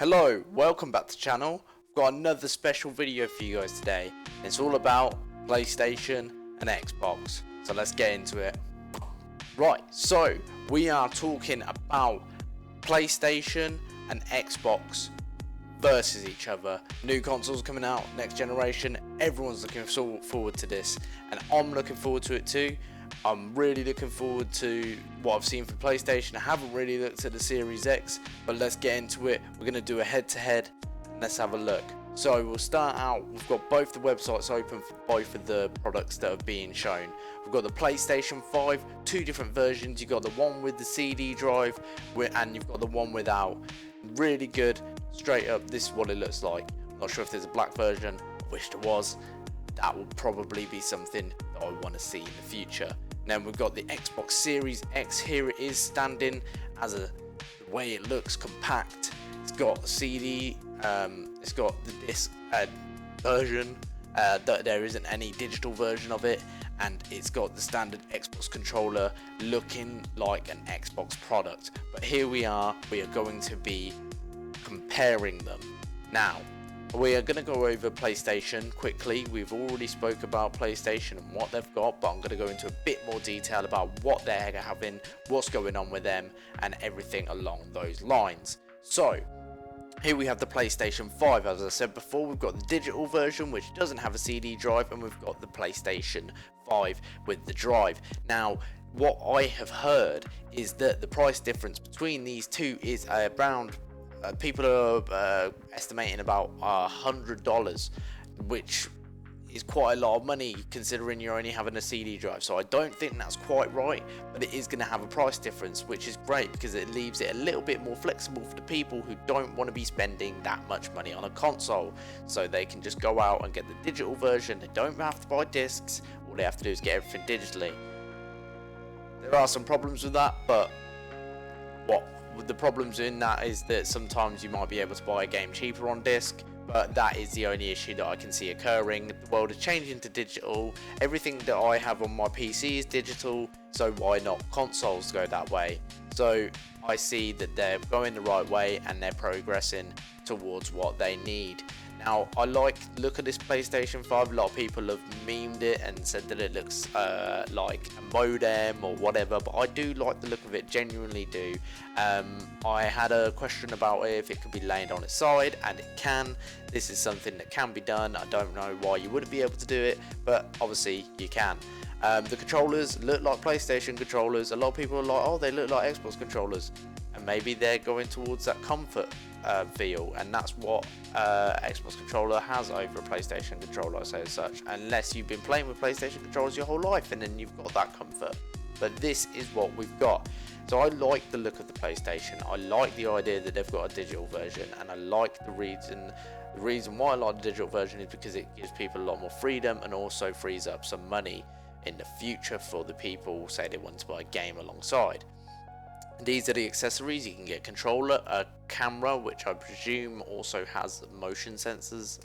Hello, welcome back to the channel. I've got another special video for you guys today. It's all about PlayStation and Xbox. So let's get into it. Right, so we are talking about PlayStation and Xbox versus each other. New consoles coming out, next generation. Everyone's looking forward to this, and I'm looking forward to it too. I'm really looking forward to what I've seen for PlayStation. I haven't really looked at the Series X, but let's get into it. We're going to do a head-to-head, and let's have a look. So we'll start out, we've got both the websites open for both of the products that are being shown. We've got the PlayStation 5, two different versions. You've got the one with the CD drive, and you've got the one without. Really good, straight up, this is what it looks like. I'm not sure if there's a black version, I wish there was. That will probably be something that I want to see in the future. Then we've got the Xbox Series X. Here it is standing as the way it looks, compact. It's got a CD, it's got the disc version, there isn't any digital version of it, and it's got the standard Xbox controller looking like an Xbox product. But here we are going to be comparing them. Now, we are going to go over PlayStation quickly. We've already spoke about PlayStation and what they've got, but I'm going to go into a bit more detail about what they're having, what's going on with them, and everything along those lines. So, here we have the PlayStation 5. As I said before, we've got the digital version, which doesn't have a CD drive, and we've got the PlayStation 5 with the drive. Now, what I have heard is that the price difference between these two is around people are estimating about $100, which is quite a lot of money considering you're only having a CD drive. So I don't think that's quite right, but it is going to have a price difference, which is great because it leaves it a little bit more flexible for the people who don't want to be spending that much money on a console. So they can just go out and get the digital version. They don't have to buy discs. All they have to do is get everything digitally. There are some problems with that, but the problems in that is that sometimes you might be able to buy a game cheaper on disc, but that is the only issue that I can see occurring. The world is changing to digital. Everything that I have on my PC is digital, so why not consoles go that way? So I see that they're going the right way and they're progressing towards what they need. Now, I like the look of this PlayStation 5. A lot of people have memed it and said that it looks like a modem or whatever, but I do like the look of it, genuinely do. I had a question about if it could be laid on its side, and it can. This is something that can be done. I don't know why you wouldn't be able to do it, but obviously you can. The controllers look like PlayStation controllers. A lot of people are like, oh, they look like Xbox controllers, and maybe they're going towards that comfort feel, and that's what Xbox controller has over a PlayStation controller, I say as such, unless you've been playing with PlayStation controllers your whole life and then you've got that comfort. But this is what we've got. So I like the look of the PlayStation. I like the idea that they've got a digital version, and I like the reason why I like the digital version is because it gives people a lot more freedom and also frees up some money in the future for the people, say they want to buy a game alongside. These are the accessories. You can get a controller, a camera, which I presume also has motion sensors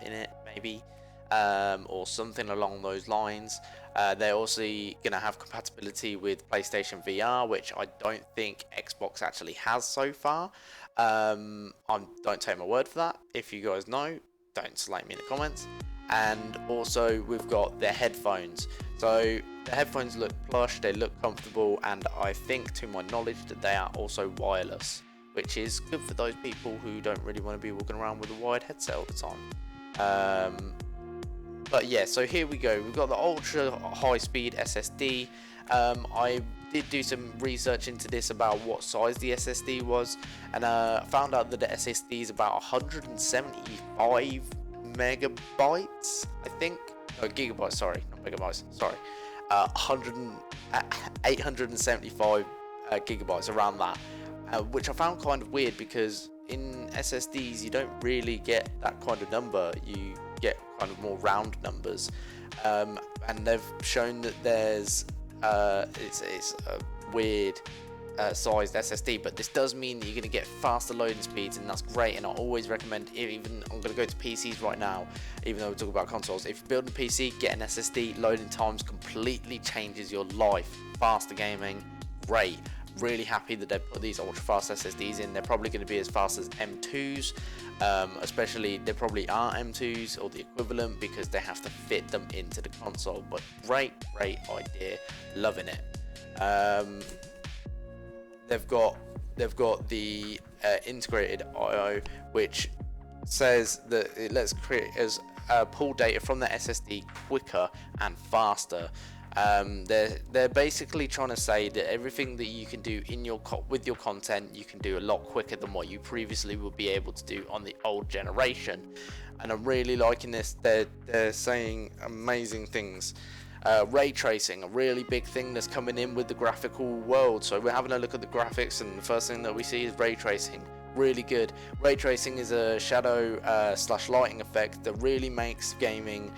in it, maybe, or something along those lines. They're also going to have compatibility with PlayStation VR, which I don't think Xbox actually has so far. Don't take my word for that. If you guys know, don't slate me in the comments. And also we've got their headphones. So the headphones look plush, they look comfortable, and I think, to my knowledge, that they are also wireless, which is good for those people who don't really want to be walking around with a wired headset all the time. But yeah, so here we go. We've got the ultra high speed SSD. I did do some research into this about what size the SSD was, and found out that the SSD is about 175 megabytes, I think. No, gigabytes, sorry, not megabytes, sorry. 875 gigabytes, around that, which I found kind of weird because in SSDs you don't really get that kind of number. You get kind of more round numbers, and they've shown that there's it's a weird sized SSD, but this does mean that you're going to get faster loading speeds, and that's great. And I always recommend, even I'm going to go to PCs right now, even though we're talking about consoles, if you're building a PC, get an SSD. Loading times completely changes your life. Faster gaming, great. really happy that they've put these ultra fast SSDs in. They're probably going to be as fast as M2s, especially they probably are M2s or the equivalent, because they have to fit them into the console. But great idea, loving it. They've got the integrated I/O, which says that it lets creators pull data from the SSD quicker and faster. They're basically trying to say that everything that you can do in your with your content, you can do a lot quicker than what you previously would be able to do on the old generation. And I'm really liking this. They're saying amazing things. Ray tracing, a really big thing that's coming in with the graphical world. So we're having a look at the graphics, and the first thing that we see is ray tracing. Really good. Ray tracing is a shadow slash lighting effect that really makes gaming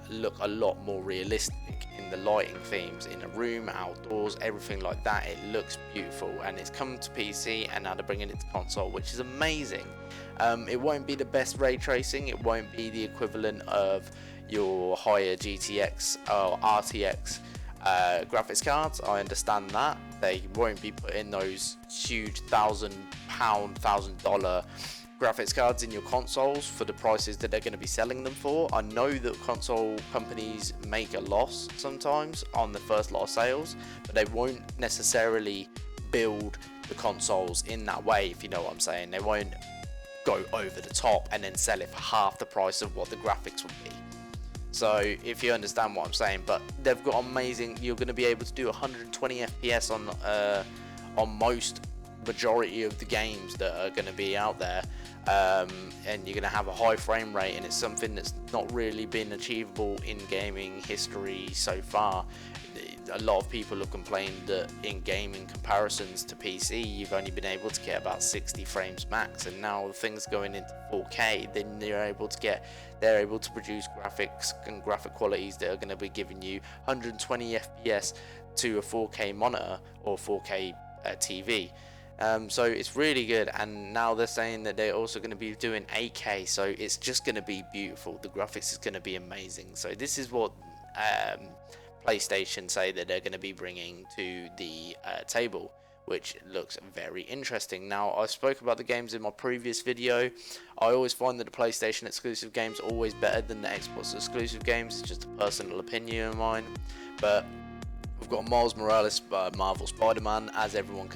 look a lot more realistic in the lighting themes, in a room, outdoors, everything like that. It looks beautiful, and it's come to PC, and now they're bringing it to console, which is amazing. It won't be the best ray tracing, it won't be the equivalent of your higher GTX or RTX graphics cards. I understand that they won't be putting those huge $1,000 graphics cards in your consoles for the prices that they're going to be selling them for. I know that console companies make a loss sometimes on the first lot of sales, but they won't necessarily build the consoles in that way, if you know what I'm saying. They won't go over the top and then sell it for half the price of what the graphics would be. So if you understand what I'm saying, but they've got amazing. You're going to be able to do 120 FPS on most majority of the games that are going to be out there, and you're going to have a high frame rate, and it's something that's not really been achievable in gaming history so far. A lot of people have complained that in gaming comparisons to PC, you've only been able to get about 60 frames max, and now things going into 4K, then they're able to produce graphics and graphic qualities that are going to be giving you 120 FPS to a 4K monitor or 4K TV. So it's really good, and now they're saying that they're also going to be doing 8K, so it's just going to be beautiful. The graphics is going to be amazing. So this is what PlayStation say that they're going to be bringing to the table, which looks very interesting. Now, I spoke about the games in my previous video. I always find that the PlayStation exclusive games are always better than the Xbox exclusive games. It's just a personal opinion of mine, but we've got Miles Morales, Marvel Spider-Man, as everyone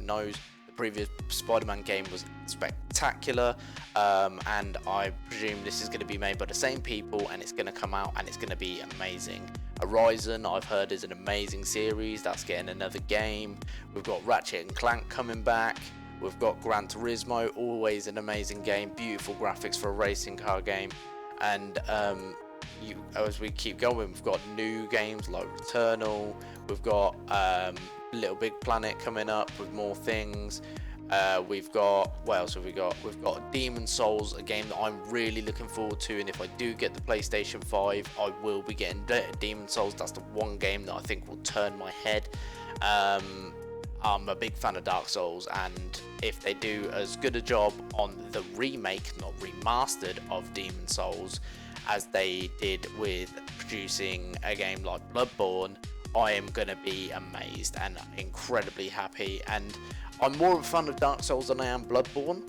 knows. The previous Spider-Man game was spectacular, and I presume this is going to be made by the same people, and it's going to come out and it's going to be amazing. Horizon, I've heard, is an amazing series that's getting another game. We've got Ratchet and Clank coming back. We've got Gran Turismo, always an amazing game, beautiful graphics for a racing car game. And as we keep going, we've got new games like Returnal. We've got Little Big Planet coming up with more things. We've got, what else have we got? We've got Demon Souls, a game that I'm really looking forward to, and if I do get the PlayStation 5, I will be getting Demon Souls. That's the one game that I think will turn my head. I'm a big fan of Dark Souls, and if they do as good a job on the remake, not remastered, of Demon Souls as they did with producing a game like Bloodborne, I am going to be amazed and incredibly happy. And I'm more of a fan of Dark Souls than I am Bloodborne,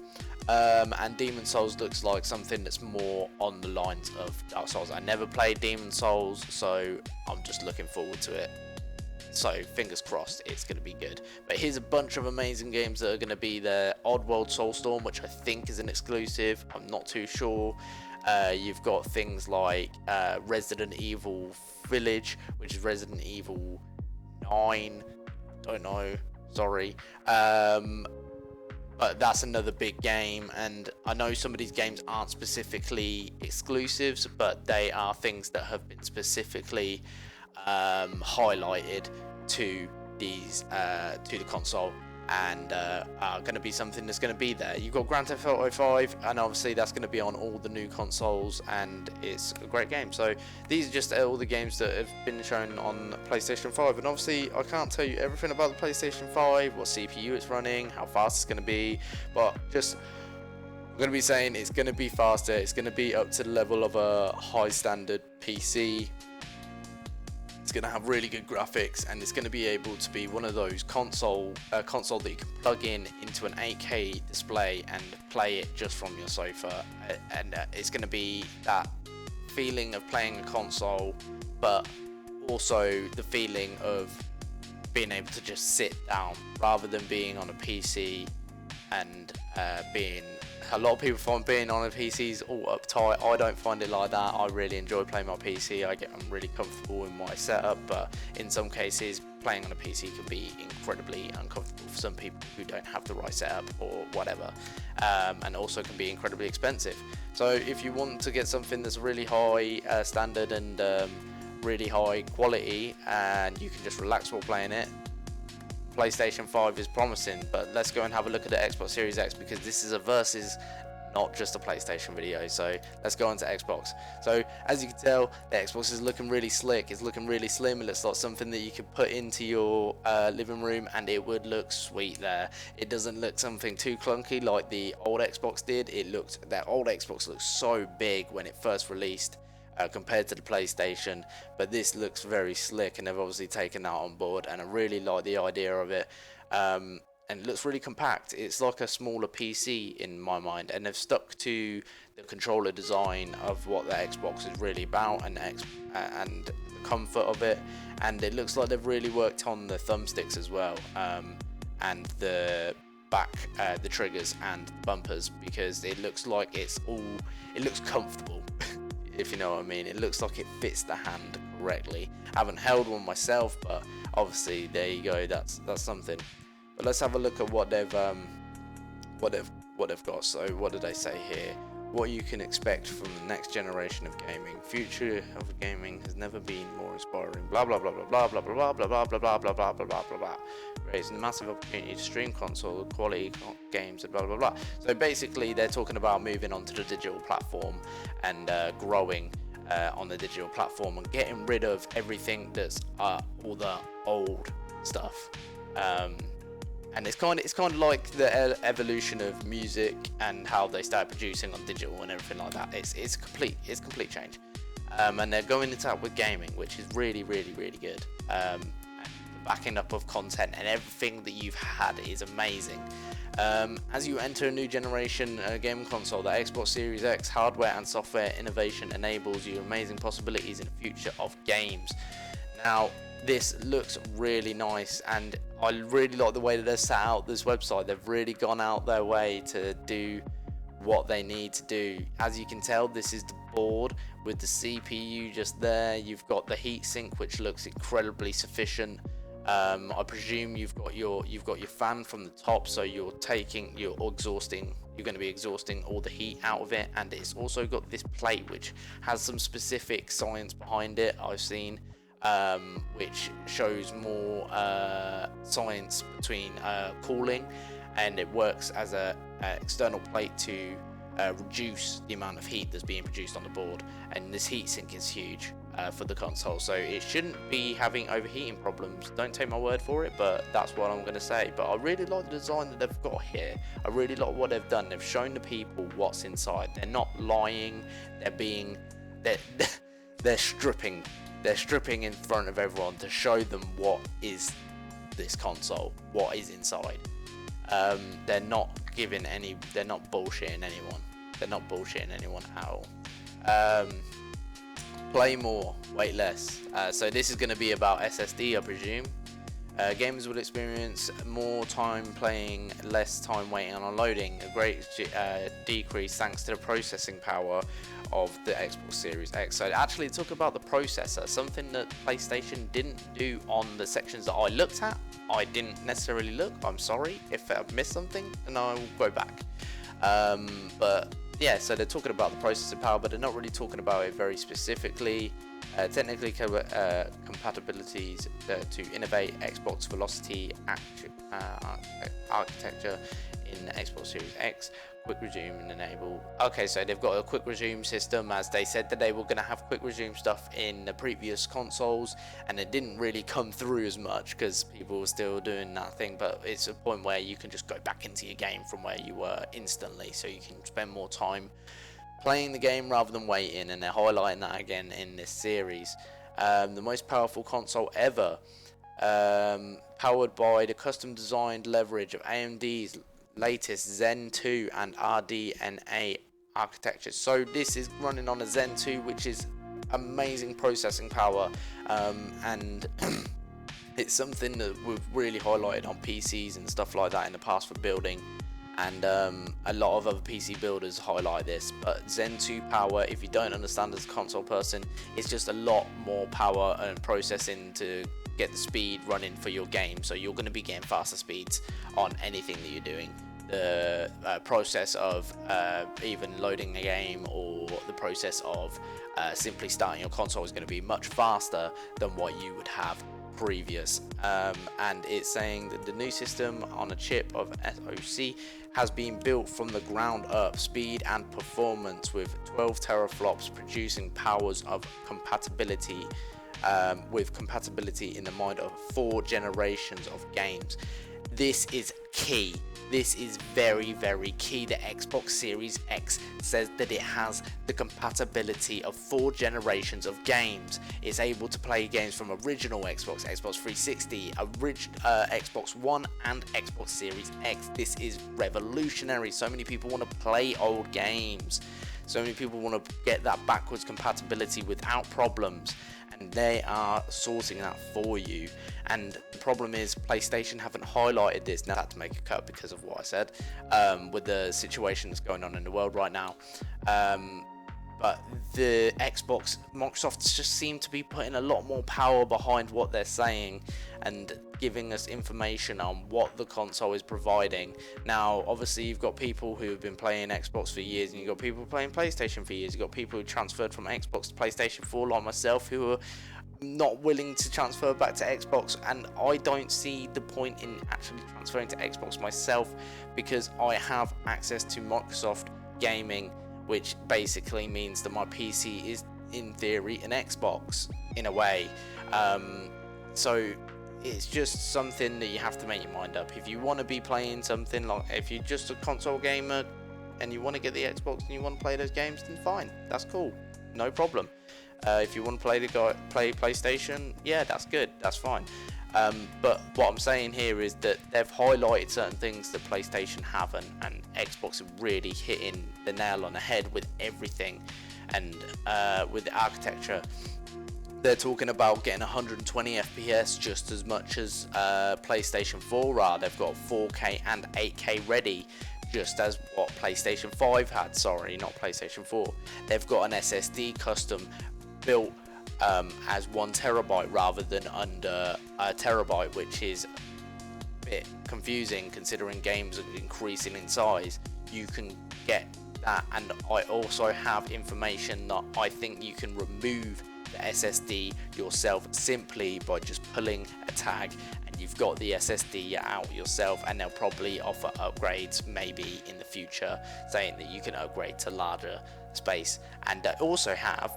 and Demon Souls looks like something that's more on the lines of Dark Souls. I never played Demon Souls, so I'm just looking forward to it. So fingers crossed, it's going to be good. But here's a bunch of amazing games that are going to be there. Oddworld Soulstorm, which I think is an exclusive, I'm not too sure. You've got things like Resident Evil Village, which is Resident Evil 9, don't know, sorry. But that's another big game, and I know some of these games aren't specifically exclusives, but they are things that have been specifically highlighted to these to the console, and are going to be something that's going to be there. You've got Grand Theft Auto 5, and obviously that's going to be on all the new consoles, and it's a great game. So these are just all the games that have been shown on PlayStation 5, and obviously I can't tell you everything about the PlayStation 5, what CPU it's running, how fast it's going to be, but just I'm going to be saying it's going to be faster, it's going to be up to the level of a high standard PC. It's going to have really good graphics, and it's going to be able to be one of those console that you can plug into an 8K display and play it just from your sofa, and it's going to be that feeling of playing a console, but also the feeling of being able to just sit down rather than being on a PC and being. A lot of people find being on a PC is all uptight. I don't find it like that. I really enjoy playing my PC. I'm really comfortable in my setup, but in some cases playing on a PC can be incredibly uncomfortable for some people who don't have the right setup or whatever, and also can be incredibly expensive. So if you want to get something that's really high standard and really high quality, and you can just relax while playing it, PlayStation 5 is promising. But let's go and have a look at the Xbox Series X, because this is a versus, not just a PlayStation video. So let's go on to Xbox. So as you can tell, the Xbox is looking really slick. It's looking really slim. It looks like something that you could put into your living room and it would look sweet there. It doesn't look something too clunky like the old Xbox did. That old Xbox looked so big when it first released, compared to the PlayStation, but this looks very slick, and they've obviously taken that on board, and I really like the idea of it. And it looks really compact. It's like a smaller PC in my mind, and they've stuck to the controller design of what the Xbox is really about, and the comfort of it. And it looks like they've really worked on the thumbsticks as well, and the back, the triggers and the bumpers, because it looks like it looks comfortable. If you know what I mean. It looks like it fits the hand correctly. I haven't held one myself, but obviously there you go, that's something. But let's have a look at what they've got. So what did they say here? What you can expect from the next generation of gaming. Future of gaming has never been more inspiring. Blah blah blah blah blah blah blah blah blah blah blah blah blah blah blah blah blah. Raising a massive opportunity to stream console quality games and blah blah blah. So basically, they're talking about moving on to the digital platform and growing on the digital platform and getting rid of everything that's all the old stuff. And it's kind of like the evolution of music and how they started producing on digital and everything like that. It's complete change, and they're going into that with gaming, which is really good. And the backing up of content and everything that you've had is amazing. As you enter a new generation game console, the Xbox Series X hardware and software innovation enables you amazing possibilities in the future of games. Now, this looks really nice, and I really like the way that they've set out this website. They've really gone out their way to do what they need to do. As you can tell, this is the board with the CPU just there. You've got the heatsink, which looks incredibly sufficient. I presume you've got your fan from the top, so you're going to be exhausting all the heat out of it. And it's also got this plate which has some specific science behind it, I've seen, which shows more science between cooling, and it works as an external plate to reduce the amount of heat that's being produced on the board. And this heatsink is huge for the console, so it shouldn't be having overheating problems. Don't take my word for it, but that's what I'm going to say. But I really like the design that they've got here. I really like what they've done. They've shown the people what's inside. They're not lying. They're stripping in front of everyone to show them what is this console, what is inside. They're not bullshitting anyone. They're not bullshitting anyone at all. Play more, wait less. So this is going to be about SSD, I presume. Gamers will experience more time playing, less time waiting on unloading. A great decrease thanks to the processing power of the Xbox Series X. So actually talk about the processor, something that PlayStation didn't do on the sections that I looked at. I didn't necessarily look. I'm sorry if I've missed something, and I'll go back. But yeah, so they're talking about the processing power, but they're not really talking about it very specifically. Technically compatibilities to innovate Xbox Velocity architecture in the Xbox Series X. Quick resume and enable. Okay, so they've got a quick resume system, as they said that they were going to have quick resume stuff in the previous consoles, and it didn't really come through as much because people were still doing that thing. But it's a point where you can just go back into your game from where you were instantly, so you can spend more time playing the game rather than waiting, and they're highlighting that again in this series. the most powerful console ever, powered by the custom designed leverage of AMD's latest Zen 2 and RDNA architecture. So this is running on a Zen 2, which is amazing processing power, and it's something that we've really highlighted on PCs and stuff like that in the past for building, and a lot of other PC builders highlight this. But Zen 2 power, if you don't understand as a console person, it's just a lot more power and processing to get the speed running for your game. So you're going to be getting faster speeds on anything that you're doing. The process of even loading a game, or the process of simply starting your console, is going to be much faster than what you would have previous. And it's saying that the new system on a chip of SoC has been built from the ground up, speed and performance, with 12 teraflops, producing powers of compatibility with compatibility in the mind of 4 generations of games. This is key. This is very, very key. The Xbox Series X says that it has the compatibility of 4 generations of games. It's able to play games from original Xbox, Xbox 360, Xbox One, and Xbox Series X. This is revolutionary. So many people want to play old games. So many people want to get that backwards compatibility without problems, and they are sourcing that for you. And the problem is PlayStation haven't highlighted this. Now I had to make a cut because of what I said, with the situation that's going on in the world right now. But the Microsoft just seem to be putting a lot more power behind what they're saying and giving us information on what the console is providing. Now, obviously, you've got people who have been playing Xbox for years, and you've got people playing PlayStation for years. You've got people who transferred from Xbox to PlayStation 4, like myself, who are not willing to transfer back to Xbox, and I don't see the point in actually transferring to Xbox myself, because I have access to Microsoft Gaming, which basically means that my PC is in theory an Xbox in a way. So it's just something that you have to make your mind up. If you want to be playing something, like if you're just a console gamer and you want to get the Xbox and you want to play those games, then fine, that's cool, no problem. If you want to play PlayStation, yeah, that's good, that's fine. But what I'm saying here is that they've highlighted certain things that PlayStation haven't, and Xbox are really hitting the nail on the head with everything. And with the architecture, they're talking about getting 120 FPS just as much as PlayStation 4 are. They've got 4K and 8K ready, just as what PlayStation 5 had. Sorry, not PlayStation 4. They've got an SSD custom built as 1 terabyte rather than under a terabyte, which is a bit confusing considering games are increasing in size. You can get that, and I also have information that I think you can remove the SSD yourself simply by just pulling a tag, and you've got the SSD out yourself. And they'll probably offer upgrades maybe in the future, saying that you can upgrade to larger space. And they also have,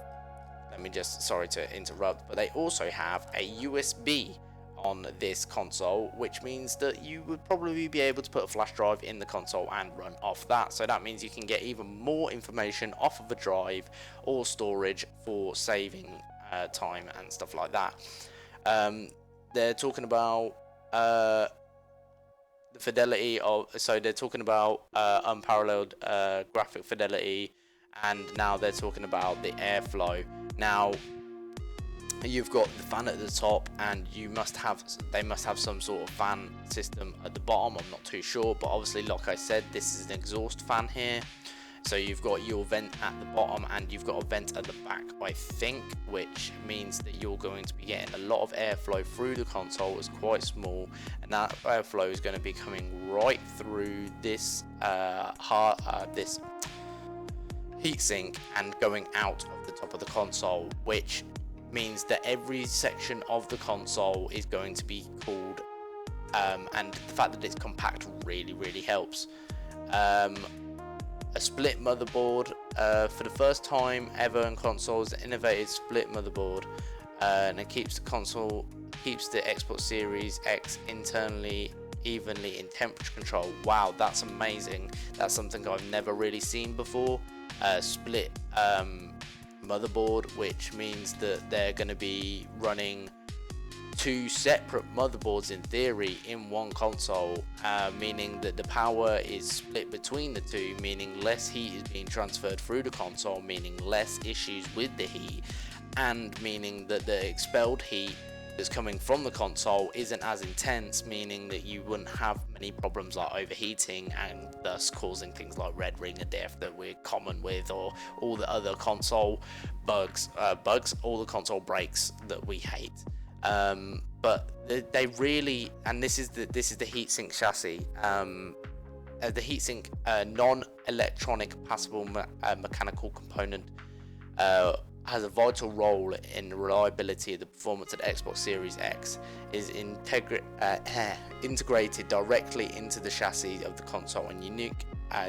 sorry to interrupt, but they also have a USB on this console, which means that you would probably be able to put a flash drive in the console and run off that. So that means you can get even more information off of a drive or storage for saving time and stuff like that. They're talking about the fidelity of, so they're talking about unparalleled graphic fidelity, and now they're talking about the airflow. Now, you've got the fan at the top, and they must have some sort of fan system at the bottom. I'm not too sure, but obviously, like I said, this is an exhaust fan here. So you've got your vent at the bottom, and you've got a vent at the back, I think, which means that you're going to be getting a lot of airflow through the console. It's quite small, and that airflow is going to be coming right through this this heatsink and going out of the top of the console, which means that every section of the console is going to be cooled, and the fact that it's compact really helps. A split motherboard, for the first time ever in consoles, the innovative split motherboard, and it keeps the Xbox Series X internally evenly in temperature control. Wow, that's amazing. That's something I've never really seen before. Split motherboard, which means that they're going to be running two separate motherboards in theory in one console, meaning that the power is split between the two, meaning less heat is being transferred through the console, meaning less issues with the heat, and meaning that the expelled heat that's coming from the console isn't as intense, meaning that you wouldn't have many problems like overheating and thus causing things like red ring of death that we're common with, or all the other console bugs, all the console breaks that we hate. But they really, and this is the heatsink chassis. The heatsink non-electronic passable mechanical component has a vital role in the reliability of the performance of the Xbox Series X. Is integrated directly into the chassis of the console, and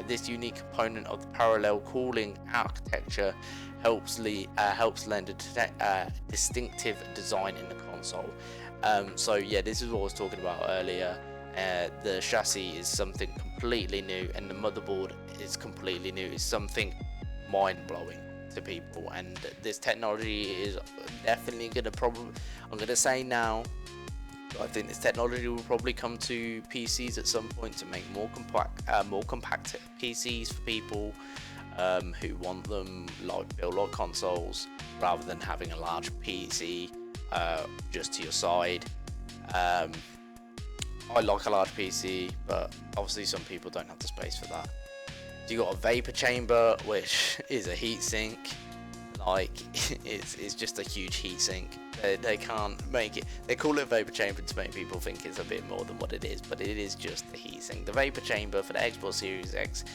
this unique component of the parallel cooling architecture helps lend a distinctive design in the console. So yeah, this is what I was talking about earlier. The chassis is something completely new, and the motherboard is completely new. It's something mind-blowing to people, and this technology is definitely going to I'm going to say now, I think this technology will probably come to PCs at some point to make more compact PCs for people who want them built like consoles, rather than having a large PC just to your side. I like a large PC, but obviously some people don't have the space for that. So you got a vapor chamber, which is a heatsink. It's just a huge heatsink. They can't make it. They call it a vapor chamber to make people think it's a bit more than what it is, but it is just the heatsink. The vapor chamber for the Xbox Series X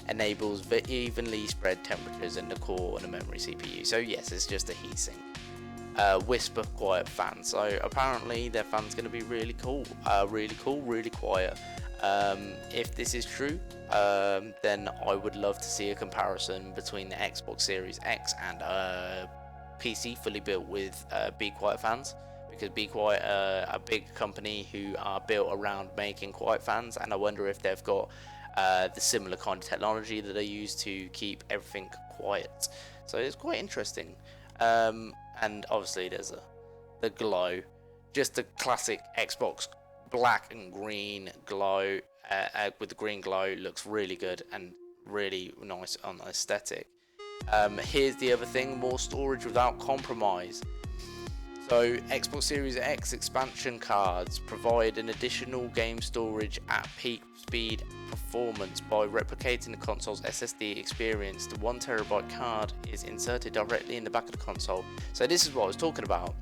enables evenly spread temperatures in the core and the memory CPU. So yes, it's just a heatsink. Whisper quiet fan. So apparently their fan's going to be really cool, really quiet. If this is true, then I would love to see a comparison between the Xbox Series X and PC fully built with Be Quiet fans, because Be Quiet a big company who are built around making quiet fans, and I wonder if they've got the similar kind of technology that they use to keep everything quiet. So it's quite interesting. And obviously there's the glow, just the classic Xbox black and green glow, with the green glow, looks really good and really nice on aesthetic. Here's the other thing: more storage without compromise. So Xbox Series X expansion cards provide an additional game storage at peak speed performance by replicating the console's SSD experience. The 1TB card is inserted directly in the back of the console. So this is what I was talking about.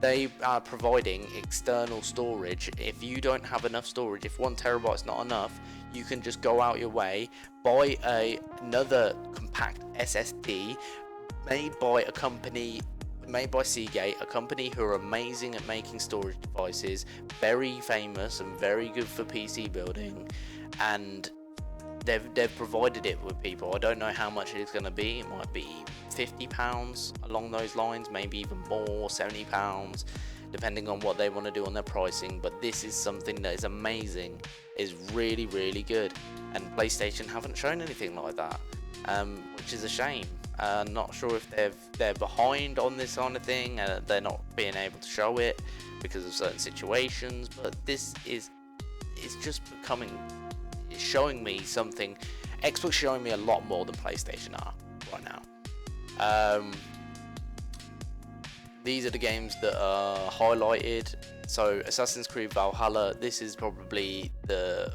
They are providing external storage. If you don't have enough storage, if 1TB is not enough, you can just go out your way, buy another compact SSD made by Seagate, a company who are amazing at making storage devices, very famous and very good for PC building, and they've provided it with people. I don't know how much it's going to be. It might be £50 along those lines, maybe even more, £70, depending on what they want to do on their pricing. But this is something that is amazing, is really good, and PlayStation haven't shown anything like that, which is a shame. Not sure if they're behind on this kind of thing, and they're not being able to show it because of certain situations. But this is just showing me something. Xbox showing me a lot more than PlayStation are right now. These are the games that are highlighted. So Assassin's Creed Valhalla, this is probably the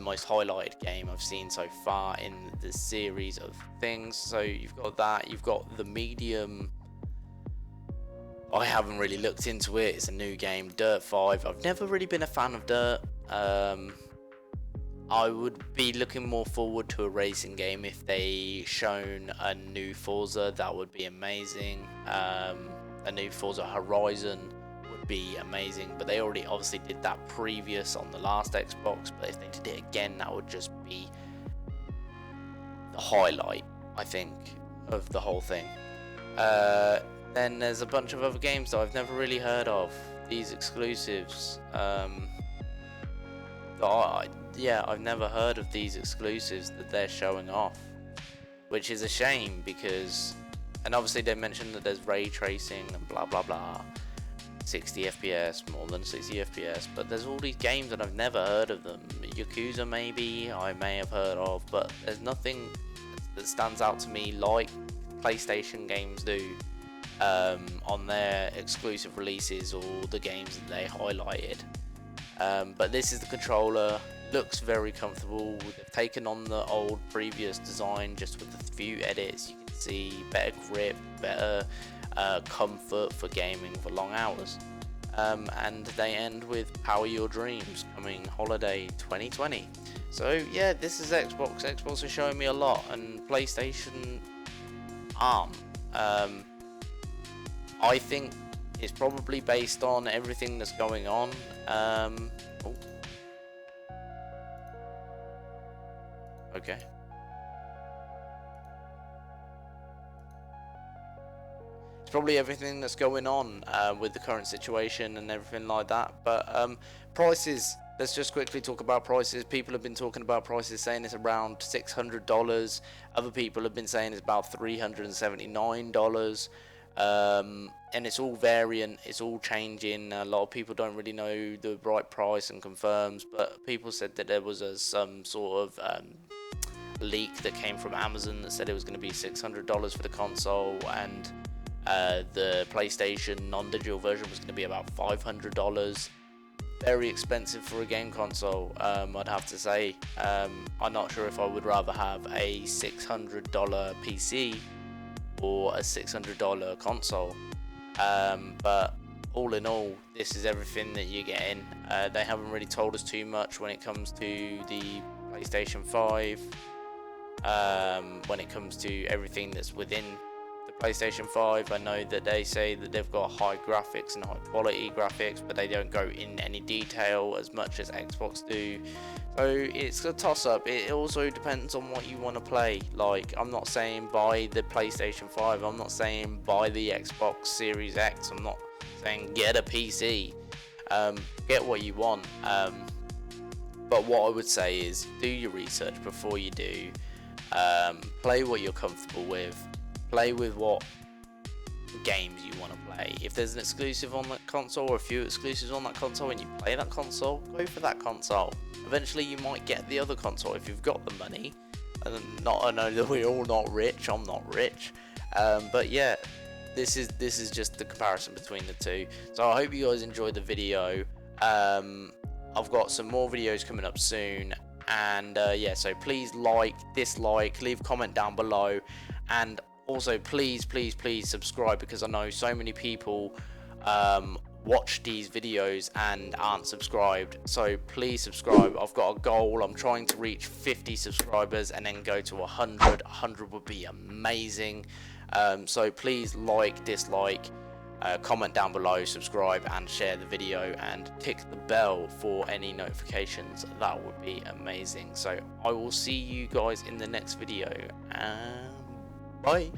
most highlighted game I've seen so far in the series of things. So you've got that, you've got the Medium. I haven't really looked into it, it's a new game. Dirt 5, I've never really been a fan of Dirt. I would be looking more forward to a racing game. If they shown a new Forza, that would be amazing. A new Forza Horizon would be amazing, but they already obviously did that previous on the last Xbox. But if they did it again, that would just be the highlight, I think, of the whole thing. Then there's a bunch of other games that I've never really heard of, these exclusives. I've never heard of these exclusives that they're showing off. which is a shame because, and obviously they mentioned that there's ray tracing and blah blah blah, 60 FPS, more than 60 FPS, but there's all these games that I've never heard of them. Yakuza maybe I may have heard of, but there's nothing that stands out to me like PlayStation games do on their exclusive releases or the games that they highlighted. But this is the controller, looks very comfortable. They've taken on the old previous design just with a few edits. You can see better grip, better comfort for gaming for long hours, and they end with Power Your Dreams coming holiday 2020. So yeah, this is Xbox are showing me a lot, and PlayStation aren't. I think it's probably based on everything that's going on. Okay. Probably everything that's going on with the current situation and everything like that. But prices, let's just quickly talk about prices. People have been talking about prices, saying it's around $600. Other people have been saying it's about $379. And it's all variant, it's all changing. A lot of people don't really know the right price and confirms, but people said that there was some sort of leak that came from Amazon that said it was going to be $600 for the console, and the PlayStation non-digital version was going to be about $500. Very expensive for a game console, I'd have to say. I'm not sure if I would rather have a $600 PC or a $600 console. But all in all, this is everything that you're getting. They haven't really told us too much when it comes to the PlayStation 5, when it comes to everything that's within PlayStation 5. I know that they say that they've got high graphics and high quality graphics, but they don't go in any detail as much as Xbox do. So it's a toss up. It also depends on what you want to play. Like, I'm not saying buy the PlayStation 5, I'm not saying buy the Xbox Series X, I'm not saying get a PC. Get what you want. But what I would say is do your research before you do. Play what you're comfortable with. Play with what games you want to play. If there's an exclusive on that console or a few exclusives on that console and you play that console, go for that console. Eventually you might get the other console if you've got the money. And I know that we're all not rich, I'm not rich. But yeah, this is just the comparison between the two. So I hope you guys enjoyed the video. I've got some more videos coming up soon, and yeah, so please like, dislike, leave a comment down below, and also please subscribe, because I know so many people watch these videos and aren't subscribed. So please subscribe. I've got a goal. I'm trying to reach 50 subscribers and then go to 100. 100 would be amazing. So please like, dislike, comment down below, subscribe, and share the video, and tick the bell for any notifications. That would be amazing. So I will see you guys in the next video, and bye.